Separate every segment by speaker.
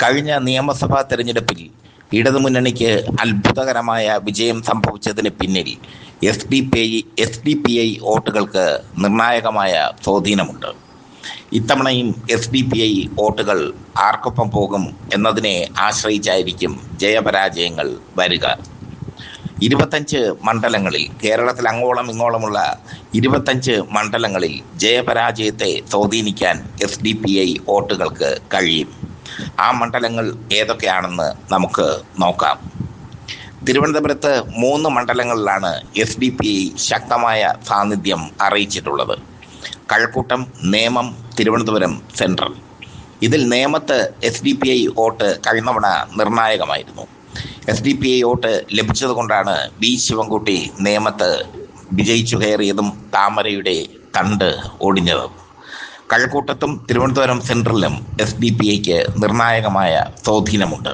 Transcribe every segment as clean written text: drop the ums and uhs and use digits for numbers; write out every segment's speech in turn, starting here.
Speaker 1: കഴിഞ്ഞ നിയമസഭാ തെരഞ്ഞെടുപ്പിൽ ഇടതുമുന്നണിക്ക് അത്ഭുതകരമായ വിജയം സംഭവിച്ചതിന് പിന്നിൽ എസ് ഡി പി ഐ വോട്ടുകൾക്ക് നിർണായകമായ സ്വാധീനമുണ്ട്. ഇത്തവണയും SDPI വോട്ടുകൾ ആർക്കൊപ്പം പോകും എന്നതിനെ ആശ്രയിച്ചായിരിക്കും ജയപരാജയങ്ങൾ വരിക. 25 മണ്ഡലങ്ങളിൽ, കേരളത്തിൽ അങ്ങോളം ഇങ്ങോളമുള്ള 25 മണ്ഡലങ്ങളിൽ ജയപരാജയത്തെ സ്വാധീനിക്കാൻ SDPI വോട്ടുകൾക്ക് കഴിയും. ആ മണ്ഡലങ്ങൾ ഏതൊക്കെയാണെന്ന് നമുക്ക് നോക്കാം. തിരുവനന്തപുരത്ത് 3 മണ്ഡലങ്ങളിലാണ് SDPI ശക്തമായ സാന്നിധ്യം അറിയിച്ചിട്ടുള്ളത്: കഴക്കൂട്ടം, നേമം, തിരുവനന്തപുരം സെൻട്രൽ. ഇതിൽ നേമത്ത് SDPI വോട്ട് കഴിഞ്ഞവണ നിർണായകമായിരുന്നു. SDPI വോട്ട് ലഭിച്ചതുകൊണ്ടാണ് B. ശിവൻകുട്ടി നേമത്ത് വിജയിച്ചു കയറിയതും താമരയുടെ തണ്ട് ഒടിഞ്ഞതും. കഴക്കൂട്ടത്തും തിരുവനന്തപുരം സെൻട്രലിലും SDPIക്ക് നിർണായകമായ സ്വാധീനമുണ്ട്.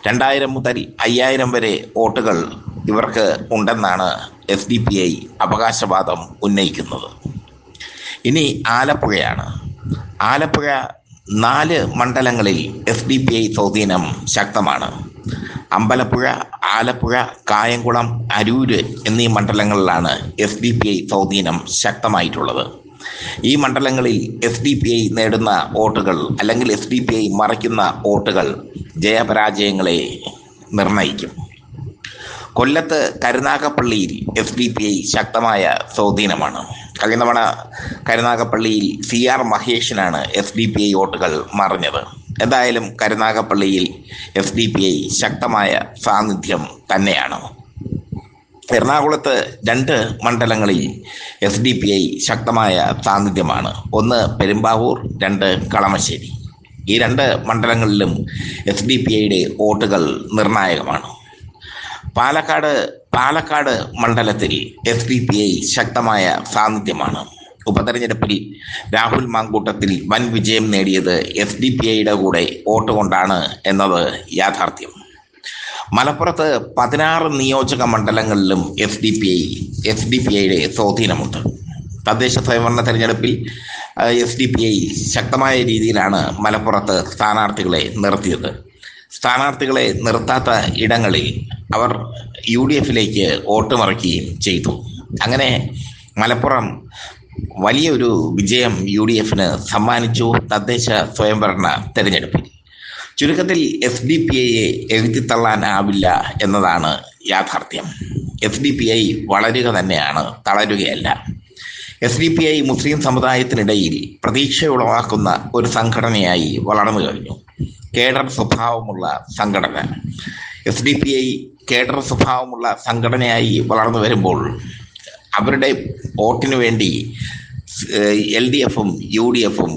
Speaker 1: 2000 മുതൽ 5000 വരെ വോട്ടുകൾ ഇവർക്ക് ഉണ്ടെന്നാണ് SDPI അവകാശവാദം ഉന്നയിക്കുന്നത്. ഇനി ആലപ്പുഴയാണ്. ആലപ്പുഴ 4 മണ്ഡലങ്ങളിൽ SDPI സ്വാധീനം ശക്തമാണ്. അമ്പലപ്പുഴ, ആലപ്പുഴ, കായംകുളം, അരൂര് എന്നീ മണ്ഡലങ്ങളിലാണ് SDPI സ്വാധീനം ശക്തമായിട്ടുള്ളത്. ഈ മണ്ഡലങ്ങളിൽ SDPI നേടുന്ന വോട്ടുകൾ അല്ലെങ്കിൽ SDPI മറയ്ക്കുന്ന വോട്ടുകൾ ജയപരാജയങ്ങളെ നിർണയിക്കും. കൊല്ലത്ത് കരുനാഗപ്പള്ളിയിൽ SDPI ശക്തമായ സ്വാധീനമാണ്. കഴിഞ്ഞ തവണ കരുനാഗപ്പള്ളിയിൽ CR മഹേഷിനാണ് SDPI വോട്ടുകൾ മറിഞ്ഞത്. എന്തായാലും കരുനാഗപ്പള്ളിയിൽ SDPI ശക്തമായ സാന്നിധ്യം തന്നെയാണ്. എറണാകുളത്ത് 2 മണ്ഡലങ്ങളിൽ SDPI ശക്തമായ സാന്നിധ്യമാണ്. ഒന്ന് പെരുമ്പാവൂർ, 2 കളമശ്ശേരി. ഈ 2 മണ്ഡലങ്ങളിലും SDPIയുടെ വോട്ടുകൾ നിർണായകമാണ്. പാലക്കാട് മണ്ഡലത്തിൽ SDPI ശക്തമായ സാന്നിധ്യമാണ്. ഉപതെരഞ്ഞെടുപ്പിൽ രാഹുൽ മാങ്കൂട്ടത്തിൽ വൻ വിജയം നേടിയത് SDPIയുടെ കൂടെ വോട്ട് കൊണ്ടാണ് എന്നത് യാഥാർത്ഥ്യം. മലപ്പുറത്ത് 16 നിയോജക മണ്ഡലങ്ങളിലും SDPIയുടെ സ്വാധീനമുണ്ട്. തദ്ദേശ സ്വയംഭരണ തെരഞ്ഞെടുപ്പിൽ SDPI ശക്തമായ രീതിയിലാണ് മലപ്പുറത്ത് സ്ഥാനാർത്ഥികളെ നിർത്തിയത്. സ്ഥാനാർത്ഥികളെ നിർത്താത്ത ഇടങ്ങളിൽ അവർ UDFിലേക്ക് വോട്ട് മറിക്കുകയും ചെയ്തു. അങ്ങനെ മലപ്പുറം വലിയൊരു വിജയം UDFിന് സമ്മാനിച്ചു തദ്ദേശ സ്വയംഭരണ തെരഞ്ഞെടുപ്പിൽ. ചുരുക്കത്തിൽ SDPIയെ എഴുതിത്തള്ളാനാവില്ല എന്നതാണ് യാഥാർത്ഥ്യം. SDPI വളരുക തന്നെയാണ്, തളരുകയല്ല. SDPI മുസ്ലിം സമുദായത്തിനിടയിൽ പ്രതീക്ഷ ഉളവാക്കുന്ന ഒരു സംഘടനയായി വളർന്നു കഴിഞ്ഞു. കേഡർ സ്വഭാവമുള്ള സംഘടന. SDPI കേഡർ സ്വഭാവമുള്ള സംഘടനയായി വളർന്നു വരുമ്പോൾ അവരുടെ വോട്ടിനു വേണ്ടി LDFും UDFും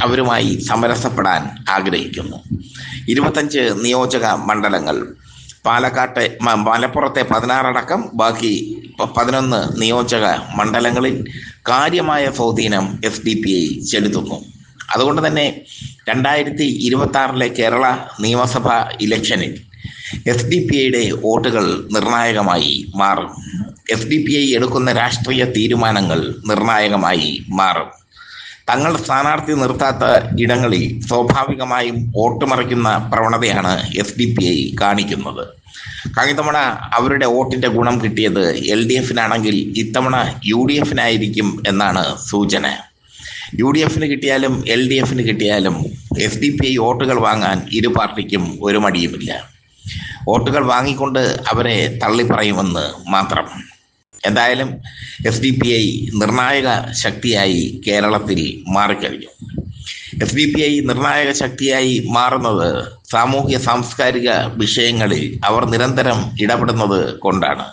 Speaker 1: അവരുമായി സമരസപ്പെടാൻ ആഗ്രഹിക്കുന്നു. 25 നിയോജക മണ്ഡലങ്ങൾ, മലപ്പുറത്തെ 16 അടക്കം ബാക്കി 11 നിയോജക മണ്ഡലങ്ങളിൽ കാര്യമായ സ്വാധീനം SDPI ചെലുത്തുന്നു. അതുകൊണ്ട് തന്നെ 2026 കേരള നിയമസഭാ ഇലക്ഷനിൽ SDPIയുടെ വോട്ടുകൾ നിർണായകമായി മാറും. SDPI എടുക്കുന്ന രാഷ്ട്രീയ തീരുമാനങ്ങൾ നിർണായകമായി മാറും. തങ്ങൾ സ്ഥാനാർത്ഥി നിർത്താത്ത ഇടങ്ങളിൽ സ്വാഭാവികമായും വോട്ട് മറിക്കുന്ന പ്രവണതയാണ് SDPI കാണിക്കുന്നത്. കഴിഞ്ഞ തവണ അവരുടെ വോട്ടിന്റെ ഗുണം കിട്ടിയത് LDFിനാണെങ്കിൽ ഇത്തവണ UDFിനായിരിക്കും എന്നാണ് സൂചന. UDFിന് കിട്ടിയാലും LDFിന് കിട്ടിയാലും SDPI വോട്ടുകൾ വാങ്ങാൻ ഇരു പാർട്ടിക്കും ഒരു മടിയുമില്ല. വോട്ടുകൾ വാങ്ങിക്കൊണ്ട് അവരെ തള്ളിപ്പറയുമെന്ന് മാത്രം. എന്തായാലും SDPI നിർണായക ശക്തിയായി കേരളത്തിൽ മാറിക്കഴിഞ്ഞു. SDPI നിർണായക ശക്തിയായി മാറുന്നത് സാമൂഹ്യ സാംസ്കാരിക വിഷയങ്ങളിൽ അവർ നിരന്തരം ഇടപെടുന്നത് കൊണ്ടാണ്.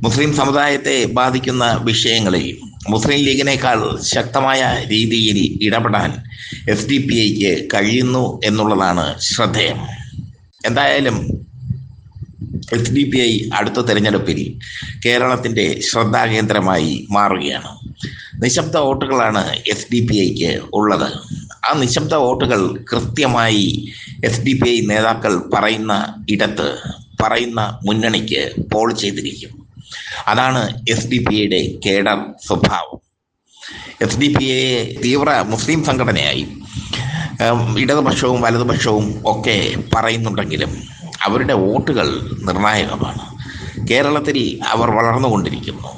Speaker 1: മുസ്ലിം സമുദായത്തെ ബാധിക്കുന്ന വിഷയങ്ങളിൽ മുസ്ലിം ലീഗിനേക്കാൾ ശക്തമായ രീതിയിൽ ഇടപെടാൻ SDPIക്ക് കഴിയുന്നു എന്നുള്ളതാണ് ശ്രദ്ധേയം. എന്തായാലും SDPI അടുത്ത തെരഞ്ഞെടുപ്പിൽ കേരളത്തിൻ്റെ ശ്രദ്ധാകേന്ദ്രമായി മാറുകയാണ്. നിശബ്ദ വോട്ടുകളാണ് SDPIക്ക് ഉള്ളത്. ആ നിശബ്ദ വോട്ടുകൾ കൃത്യമായി SDPI നേതാക്കൾ പറയുന്ന ഇടത്ത്, പറയുന്ന മുന്നണിക്ക് പോൾ ചെയ്തിരിക്കും. അതാണ് SDPIയുടെ കേഡർ സ്വഭാവം. SDPIയെ തീവ്ര മുസ്ലിം സംഘടനയായി ഇടതുപക്ഷവും വലതുപക്ഷവും ഒക്കെ പറയുന്നുണ്ടെങ്കിലും അവരുടെ വോട്ടുകൾ നിർണായകമാണ്. കേരളത്തിൽ അവർ വളർന്നുകൊണ്ടിരിക്കുന്നു.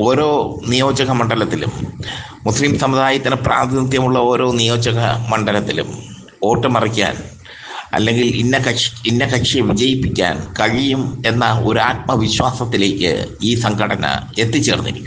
Speaker 1: ഓരോ നിയോജക മണ്ഡലത്തിലും മുസ്ലിം സമുദായത്തിന് പ്രാതിനിധ്യമുള്ള ഓരോ നിയോജക മണ്ഡലത്തിലും വോട്ട് മറിക്കാൻ അല്ലെങ്കിൽ ഇന്ന കക്ഷിയെ വിജയിപ്പിക്കാൻ കഴിയും എന്ന ഒരു ആത്മവിശ്വാസത്തിലേക്ക് ഈ സംഘടന എത്തിച്ചേർന്നിരിക്കുന്നു.